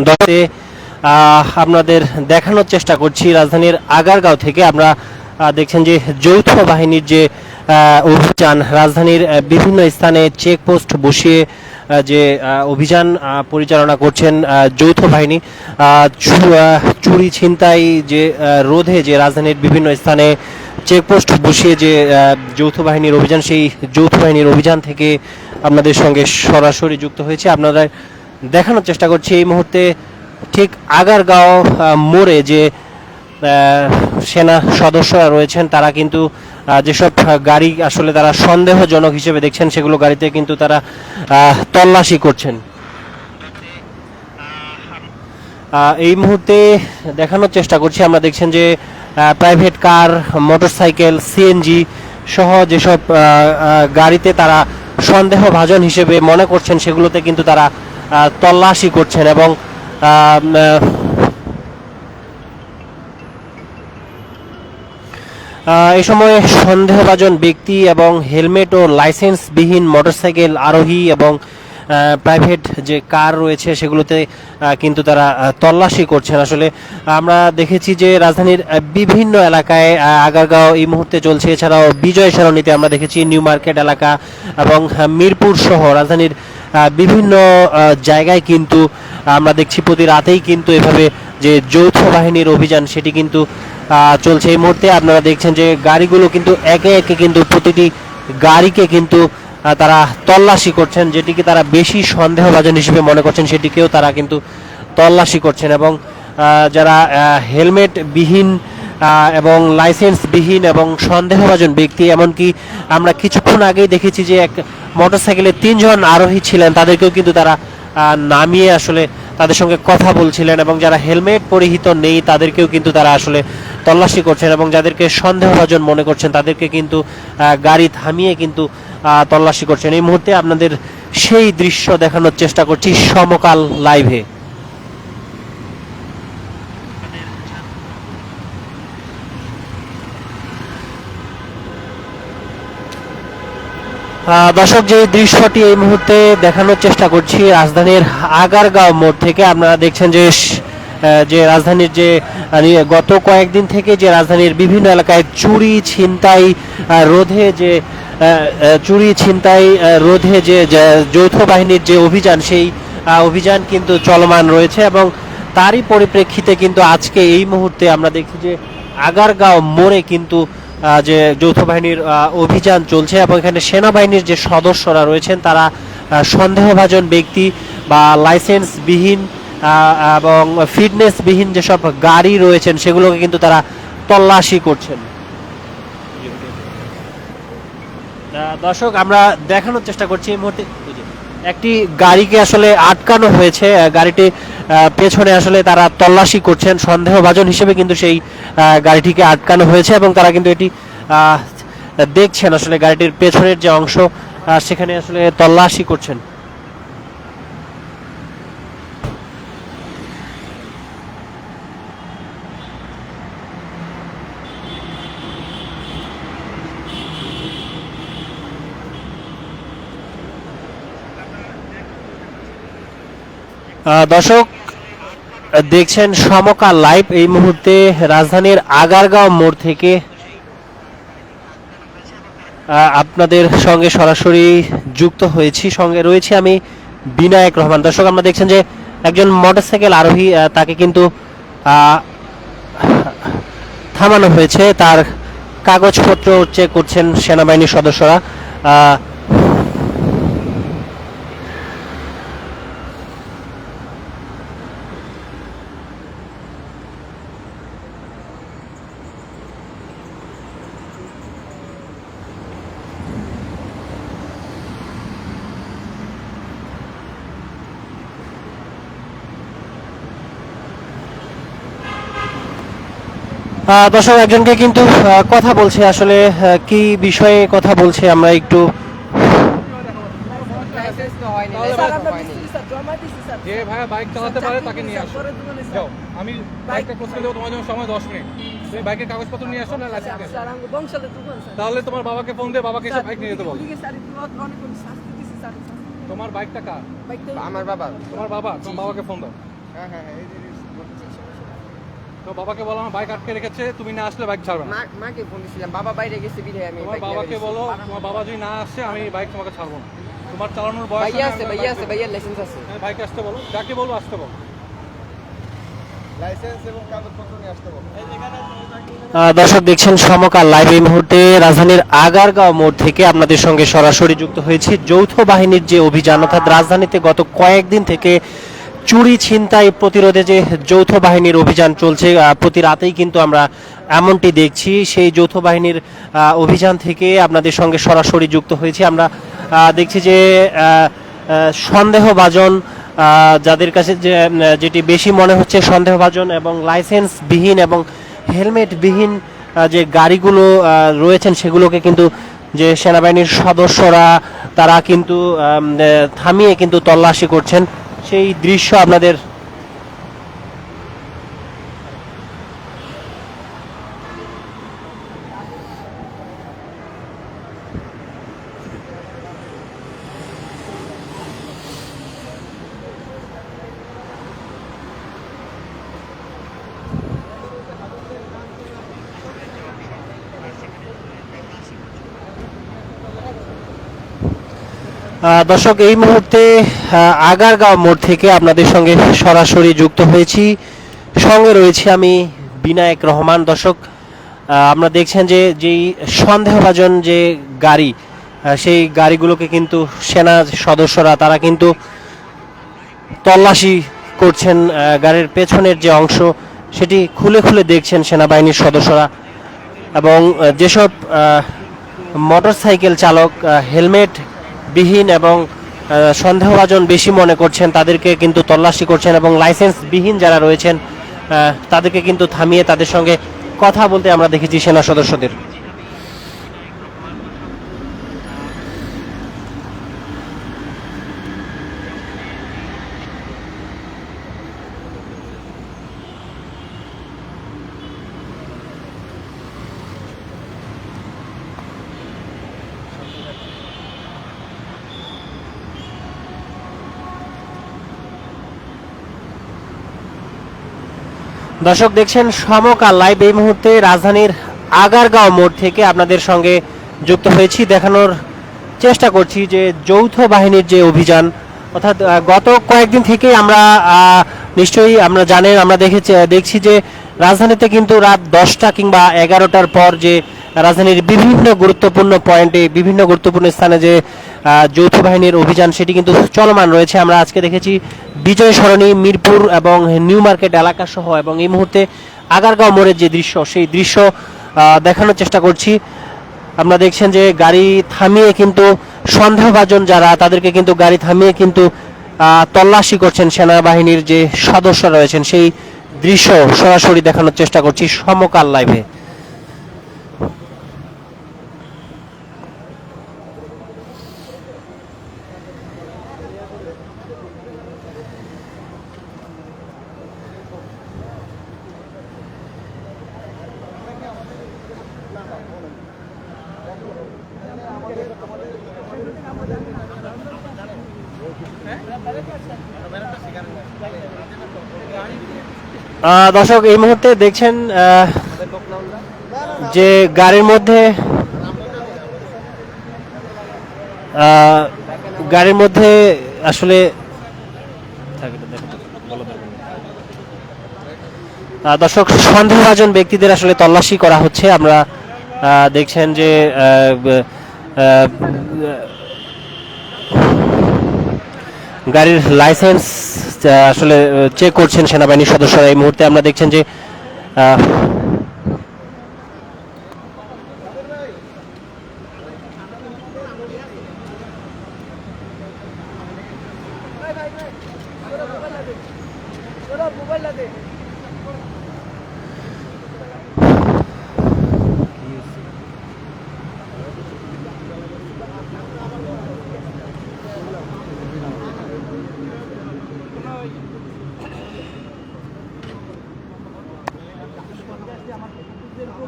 দশে আপনাদের দেখানোর চেষ্টা করছি রাজধানীর আগারগাঁও থেকে। আমরা দেখছেন যে যৌথ বাহিনীর যে অভিযান, রাজধানীর বিভিন্ন স্থানে চেকপোস্ট বসিয়ে যে অভিযান পরিচালনা করছেন যৌথ বাহিনী। চুরি ছিনতাই যে রোধে যে রাজধানীর বিভিন্ন স্থানে চেকপোস্ট বসিয়ে যে যৌথ বাহিনীর অভিযান, সেই যৌথ বাহিনীর অভিযান থেকে আপনাদের সঙ্গে সরাসরি যুক্ত হয়েছে। আপনারা দেখানোর চেষ্টা করছি এই মুহূর্তে ঠিক আগারগাঁও মোড়ে যে সেনা সদস্যরা রয়েছেন, তারা কিন্তু যেসব গাড়ি আসলে তারা সন্দেহজনক হিসেবে দেখছেন, সেগুলো গাড়িতে কিন্তু তারা তল্লাশি করছেন। এই মুহূর্তে দেখানোর চেষ্টা করছি, আমরা দেখছেন যে প্রাইভেট কার, মোটরসাইকেল, সিএনজি সহ যেসব গাড়িতে তারা সন্দেহভাজন হিসেবে মনে করছেন, সেগুলোতে কিন্তু তারা তল্লাশি করছেন। এবং এই সময় সন্দেহভাজন ব্যক্তি এবং হেলমেট ও লাইসেন্সবিহীন মোটরসাইকেল আরোহী এবং প্রাইভেট যে কার রয়েছে সেগুলোতে কিন্তু তারা তল্লাশি করছেন। আসলে আমরা দেখেছি যে রাজধানীর বিভিন্ন এলাকায় আগারগাঁও এই মুহূর্তে চলছে, এছাড়াও বিজয় সরণিতে আমরা দেখেছি, নিউ মার্কেট এলাকা এবং মিরপুর সহ রাজধানীর বিভিন্ন জায়গায় কিন্তু আমরা দেখছি প্রতি রাতেই কিন্তু এভাবে যে যৌথ বাহিনীর অভিযান সেটি কিন্তু চলছে। এই মুহূর্তে আপনারা দেখছেন যে গাড়িগুলো কিন্তু একে একে কিন্তু প্রতিটি গাড়িকে কিন্তু তারা তল্লাশি করছেন, যেটিকে তারা বেশি সন্দেহভাজন হিসেবে মনে করছেন সেটিকেও তারা কিন্তু তল্লাশি করছেন। এবং যারা হেলমেট বিহীন এবং লাইসেন্স বিহীন এবং সন্দেহভাজন ব্যক্তি, এমনকি আমরা কিছুক্ষণ আগেই দেখেছি যে এক মোটরসাইকেলে 3 জন আরোহী ছিলেন, তাদেরকেও কিন্তু তারা নামিয়ে আসলে তাদের সঙ্গে কথা বলছিলেন। এবং যারা হেলমেট পরিহিত নেই তাদেরকেও কিন্তু তারা আসলে তল্লাশি করছেন, এবং যাদেরকে সন্দেহভাজন মনে করছেন তাদেরকে কিন্তু গাড়ি থামিয়ে কিন্তু তল্লাশি করছেন। এই মুহূর্তে আপনাদের সেই দৃশ্য দেখানোর চেষ্টা করছি সমকাল লাইভে। দর্শক, যে দৃশ্যটি এই মুহূর্তে দেখানোর চেষ্টা করছি রাজধানীর আগারগাঁও মোড় থেকে, আপনারা দেখছেন যে রাজধানীর যে গত কয়েকদিন থেকে যে রাজধানীর বিভিন্ন এলাকায় চুরি ছিনতাই রোধে যে যৌথ বাহিনীর যে অভিযান, সেই অভিযান কিন্তু চলমান রয়েছে। এবং তারই পরিপ্রেক্ষিতে কিন্তু আজকে এই মুহূর্তে আমরা দেখছি যে আগারগাঁও মোড়ে কিন্তু যে যৌথ বাহিনীর অভিযান চলছে, এবং এখানে সেনাবাহিনীর যে সদস্যরা রয়েছেন তারা সন্দেহভাজন ব্যক্তি বা লাইসেন্সবিহীন এবং ফিটনেসবিহীন যেসব গাড়ি রয়েছেন সেগুলোকে কিন্তু তারা তল্লাশি করছেন। দর্শক, আমরা দেখানোর চেষ্টা করছি এই মুহূর্তে একটি গাড়িকে আসলে আটকানো হয়েছে, গাড়িটি পেছনে আসলে তারা তল্লাশি করছেন সন্দেহভাজন হিসেবে, কিন্তু সেই গাড়িটিকে আটকানো হয়েছে এবং তারা কিন্তু এটি দেখছেন আসলে গাড়িটির পেছনের যে অংশ সেখানে আসলে তল্লাশি করছেন। দর্শক, দেখছেন সমকাল লাইভ। এই মুহূর্তে রাজধানীর আগারগাঁও মোড় থেকে আপনাদের সঙ্গে সরাসরি যুক্ত হয়েছি, সঙ্গে রয়েছি আমি বিনায়ক রহমান। দর্শক, আমরা দেখছেন যে একজন মোটরসাইকেল আরোহী, তাকে কিন্তু থামানো হয়েছে, তার কাগজপত্র চেক করছেন সেনাবাহিনীর সদস্যরা। দর্শক, একজনকে কিন্তু কথা বলছে, আসলে কি বিষয়ে কথা বলছে আমরা একটু যে ভাইয়া বাইক চালাতে পারে তাকে নিয়ে আসো। যাও, আমি বাইকটা ক্লোজ করে দেবো, তোমার জন্য সময় 10 মিনিট। তুমি বাইকের কাগজপত্র নিয়ে আসো না লাইসেন্স নিয়ে আসো। তাহলে তোমার বাবাকে ফোন দিয়ে বাবাকে এসে বাইক নিয়ে যেতে বলো। তোমার বাইকটা কার? আমার বাবা। তোমার বাবা, তোমার বাবাকে ফোন দাও। তো বাবাকে বলো আমার বাইক আটকে রেখেছে, তুমি না আসলে বাইক ছাড়বে না। মাকে ফোন দিছিলাম, বাবা বাইরে গেছে বিধায় আমি তোমার বাবাকে বলো তোমার বাবা যদি না আসে আমি বাইক তোমাকে ছাড়বো না। তোমার চালানোর বয়স ভাইয়া আছে, ভাইয়া আছে, ভাইয়ার লাইসেন্স আছে। বাইকে আসতে বলো, যাকে বলবো আসতে বলো। দর্শক দেখছেন সমকাল লাইভ। এই মুহূর্তে রাজধানীর আগারগাঁও মোড় থেকে আপনাদের সঙ্গে সরাসরি যুক্ত হয়েছি। যৌথ বাহিনীর যে অভিযান, অর্থাৎ রাজধানীতে গত কয়েকদিন থেকে চুরি ছিনতাই প্রতিরোধে যে যৌথ বাহিনীর অভিযান চলছে, প্রতি রাতেই কিন্তু আমরা এমনটি দেখছি। সেই যৌথ বাহিনীর অভিযান থেকে আপনাদের সঙ্গে সরাসরি যুক্ত হয়েছি। আমরা দেখছি যে সন্দেহভাজন, যাদের কাছে যেটি বেশি মনে হচ্ছে সন্দেহভাজন এবং লাইসেন্সবিহীন এবং হেলমেটবিহীন যে গাড়িগুলো রয়েছেন, সেগুলোকে কিন্তু যে সেনাবাহিনীর সদস্যরা তারা কিন্তু থামিয়ে কিন্তু তল্লাশি করছেন, সেই দৃশ্য আপনাদের দর্শক এই মুহূর্তে আগারগাঁও মোড় থেকে আপনাদের সঙ্গে সরাসরি যুক্ত হয়েছি। সঙ্গে রয়েছে আমি বিনায়ক রহমান। দর্শক আপনারা দেখছেন যে যেই সন্দেহভাজন যে গাড়ি, সেই গাড়িগুলোকে কিন্তু সেনা সদস্যরা তারা কিন্তু তল্লাশি করছেন। গাড়ির পেছনের যে অংশ সেটি খুলে খুলে দেখছেন সেনাবাহিনীর সদস্যরা, এবং যেসব মোটরসাইকেল চালক হেলমেট বিহীন এবং সন্দেহভাজন বেশি মনে করছেন তাদেরকে কিন্তু তল্লাশি করছেন, এবং লাইসেন্সবিহীন যারা রয়েছেন তাদেরকে কিন্তু থামিয়ে তাদের সঙ্গে কথা বলতে আমরা দেখেছি সেনা সদস্যদের। দর্শক দেখছেন সমকাল লাইভ। এই মুহূর্তে রাজধানীর আগারগাঁও মোড় থেকে আপনাদের সঙ্গে যুক্ত হয়েছি, দেখানোর চেষ্টা করছি যে যৌথ বাহিনীর যে অভিযান, অর্থাৎ গত কয়েকদিন থেকেই আমরা নিশ্চয়ই আমরা জানেন, আমরা দেখছি যে রাজধানীতে কিন্তু রাত 10টা কিংবা 11টার পর যে রাজধানীর বিভিন্ন গুরুত্বপূর্ণ পয়েন্টে বিভিন্ন গুরুত্বপূর্ণ স্থানে যে যৌথ বাহিনীর অভিযান সেটি কিন্তু চলমান রয়েছে। আমরা আজকে দেখেছি বিজয় সরণি, মিরপুর এবং নিউ মার্কেট এলাকা সহ, এবং এই মুহূর্তে আগারগাঁও মোড়ের যে দৃশ্য সেই দৃশ্য দেখানোর চেষ্টা করছি। আপনারা দেখছেন যে গাড়ি থামিয়ে কিন্তু সন্দেহভাজন যারা তাদেরকে কিন্তু গাড়ি থামিয়ে কিন্তু তল্লাশি করছেন সেনাবাহিনীর যে সদস্য রয়েছেন, সেই দৃশ্য সরাসরি দেখানোর চেষ্টা করছি সমকাল লাইভে। দর্শক এই মুহূর্তে দেখছেন যে গাড়ির মধ্যে আসলে দর্শক সন্দেহভাজন ব্যক্তিদের আসলে তল্লাশি করা হচ্ছে। আমরা দেখছেন যে গাড়ির লাইসেন্স আসলে চেক করছেন সেনাবাহিনীর সদস্যরা। এই মুহূর্তে আমরা দেখছেন যে মোবাইল